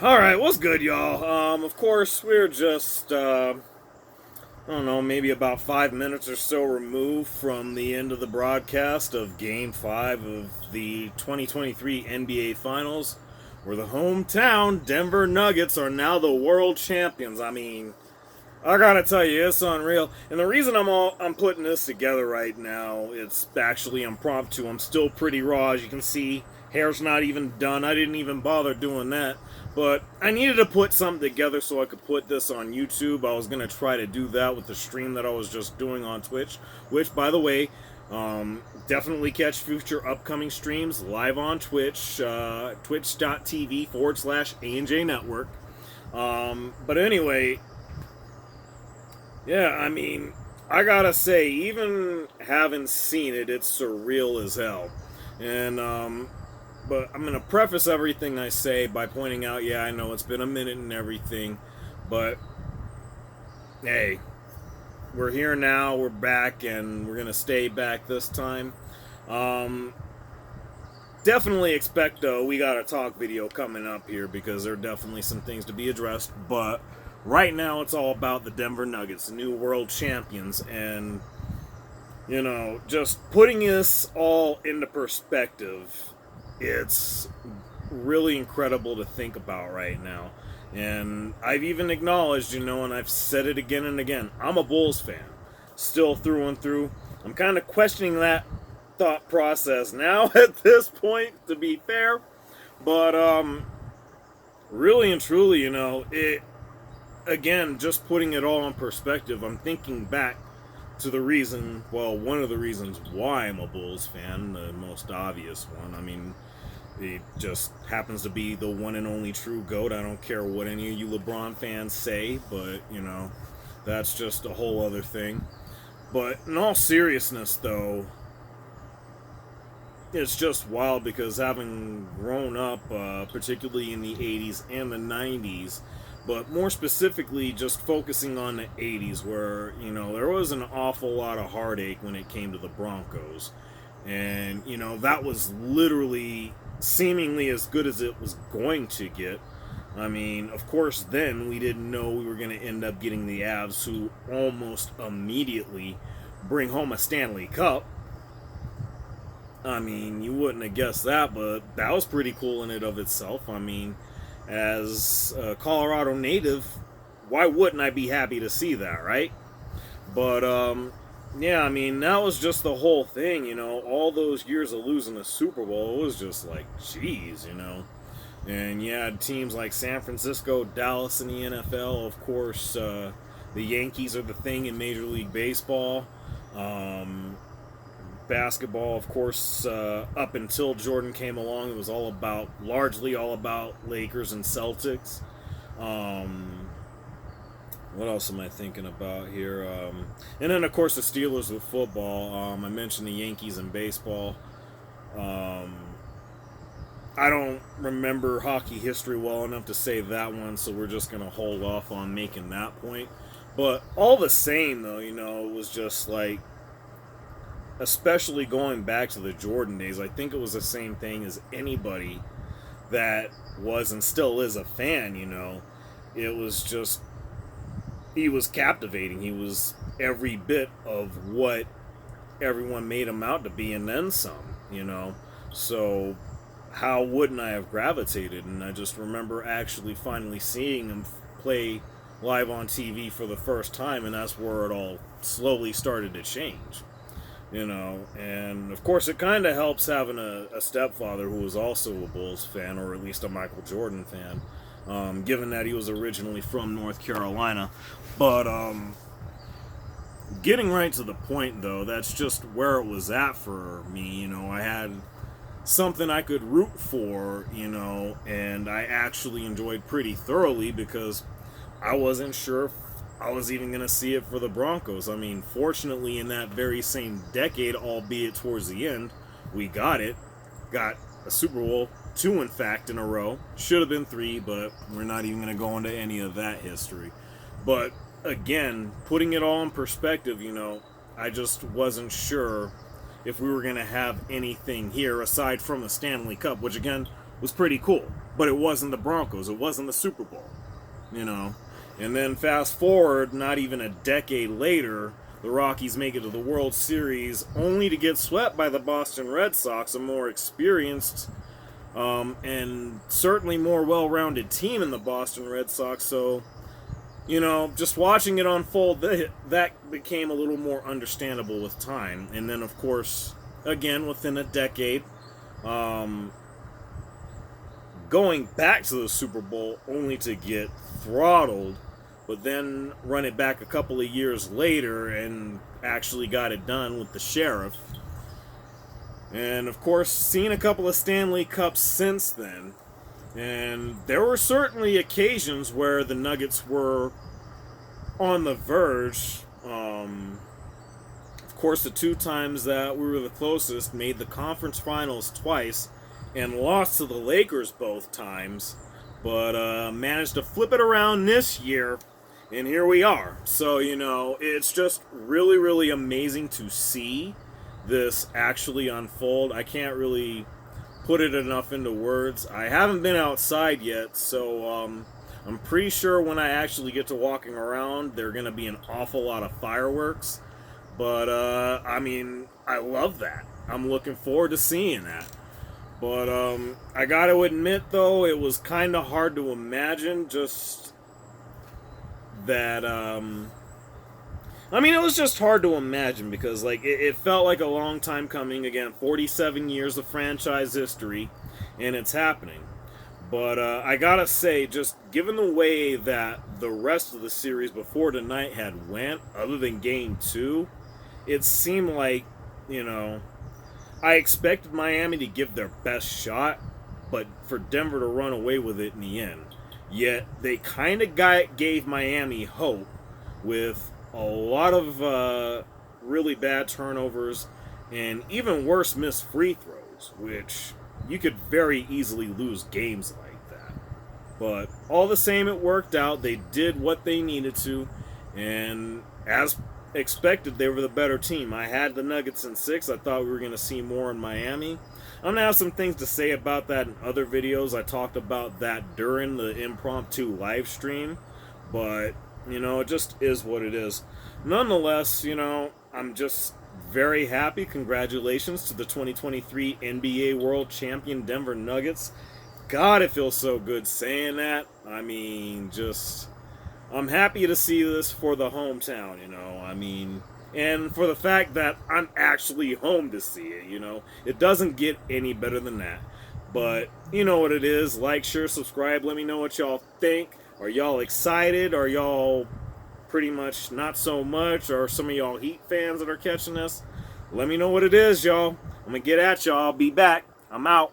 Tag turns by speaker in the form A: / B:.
A: Alright, what's good, y'all? Of course, we're just, I don't know, maybe about 5 minutes or so removed from the end of the broadcast of Game 5 of the 2023 NBA Finals, where the hometown Denver Nuggets are now the world champions. I mean, I gotta tell you, it's unreal. And the reason I'm putting this together right now, it's actually impromptu. I'm still pretty raw, as you can see. Hair's not even done. I didn't even bother doing that. But I needed to put something together so I could put this on YouTube. I was gonna try to do that with the stream that I was just doing on Twitch, which, by the way, definitely catch future upcoming streams live on Twitch, twitch.tv/ANJ Network. But anyway, yeah, I mean, I gotta say, even having seen it, it's surreal as hell. And, but I'm gonna preface everything I say by pointing out, yeah, I know it's been a minute and everything, but hey, we're here now, we're back, and we're gonna stay back this time. Um, Definitely expect we got a talk video coming up here because there are definitely some things to be addressed, but right now it's all about the Denver Nuggets, the new world champions, and just putting this all into perspective, it's really incredible to think about right now. And I've even acknowledged, and I've said it again and again, I'm a Bulls fan, still through and through. I'm kind of questioning that thought process now at this point, to be fair. But really and truly, it again, just putting it all in perspective, I'm thinking back to the reason, well, one of the reasons why I'm a Bulls fan, the most obvious one. I mean, it just happens to be the one and only true GOAT. I don't care what any of you LeBron fans say, but, that's just a whole other thing. But in all seriousness, though, it's just wild because having grown up, particularly in the 80s and the 90s, but more specifically just focusing on the 80s, where, there was an awful lot of heartache when it came to the Broncos. And, that was literally seemingly as good as it was going to get. I mean, of course, then we didn't know we were going to end up getting the Avs, who almost immediately bring home a Stanley Cup. I mean, you wouldn't have guessed that, but that was pretty cool in and of itself. I mean, as a Colorado native, why wouldn't I be happy to see that, right? But, yeah, I mean, that was just the whole thing, all those years of losing a Super Bowl, it was just like, geez, And you had teams like San Francisco, Dallas in the NFL, of course, the Yankees are the thing in Major League Baseball. Basketball, of course, up until Jordan came along, it was largely all about Lakers and Celtics. What else am I thinking about here? And then, of course, the Steelers with football. I mentioned the Yankees in baseball. I don't remember hockey history well enough to say that one, so we're just going to hold off on making that point. But all the same, though, it was just like, especially going back to the Jordan days, I think it was the same thing as anybody that was and still is a fan, It was just, he was captivating. He was every bit of what everyone made him out to be and then some, So how wouldn't I have gravitated? And I just remember actually finally seeing him play live on TV for the first time, and that's where it all slowly started to change. And of course it kind of helps having a stepfather who was also a Bulls fan, or at least a Michael Jordan fan, given that he was originally from North Carolina. But getting right to the point, though, that's just where it was at for me. I had something I could root for, and I actually enjoyed pretty thoroughly because I wasn't sure if I was even going to see it for the Broncos. I mean, fortunately, in that very same decade, albeit towards the end, we got it. Got a Super Bowl, 2 in fact, in a row. Should have been 3, but we're not even going to go into any of that history. But again, putting it all in perspective, I just wasn't sure if we were going to have anything here aside from the Stanley Cup, which again was pretty cool. but it wasn't the Broncos. It wasn't the Super Bowl, you know. And then fast forward, not even a decade later, the Rockies make it to the World Series, only to get swept by the Boston Red Sox, a more experienced and certainly more well-rounded team in the Boston Red Sox. So, you know, just watching it unfold, that became a little more understandable with time. And then, of course, again, within a decade, going back to the Super Bowl only to get throttled, but then run it back a couple of years later and actually got it done with the Sheriff. And, of course, seen a couple of Stanley Cups since then. And there were certainly occasions where the Nuggets were on the verge. Of course, the 2 times that we were the closest, made the conference finals twice and lost to the Lakers both times, but managed to flip it around this year, and here we are. So, you know, it's just really, really amazing to see this actually unfold. I can't really put it enough into words. I haven't been outside yet, so I'm pretty sure when I actually get to walking around, there are going to be an awful lot of fireworks. But, I mean, I love that. I'm looking forward to seeing that. But I got to admit, though, it was kind of hard to imagine just that... I mean, it was just hard to imagine because, like, it felt like a long time coming. Again, 47 years of franchise history, and it's happening. But I gotta say, just given the way that the rest of the series before tonight had went, other than Game 2, it seemed like, you know, I expected Miami to give their best shot, but for Denver to run away with it in the end. Yet, they kind of gave Miami hope with a lot of really bad turnovers and even worse missed free throws, which you could very easily lose games like that. But all the same, it worked out. They did what they needed to, and as expected, they were the better team. I had the Nuggets in 6. I thought we were going to see more in Miami. I'm going to have some things to say about that in other videos. I talked about that during the impromptu live stream, but, you know, it just is what it is. Nonetheless, you know, I'm just very happy. Congratulations to the 2023 NBA World Champion Denver Nuggets. God, it feels so good saying that. I mean, just... I'm happy to see this for the hometown, you know, I mean, and for the fact that I'm actually home to see it, you know. It doesn't get any better than that. But, you know what it is. Like, share, subscribe. Let me know what y'all think. Are y'all excited? Are y'all pretty much not so much? Or some of y'all Heat fans that are catching this? Let me know what it is, y'all. I'm going to get at y'all. I'll be back. I'm out.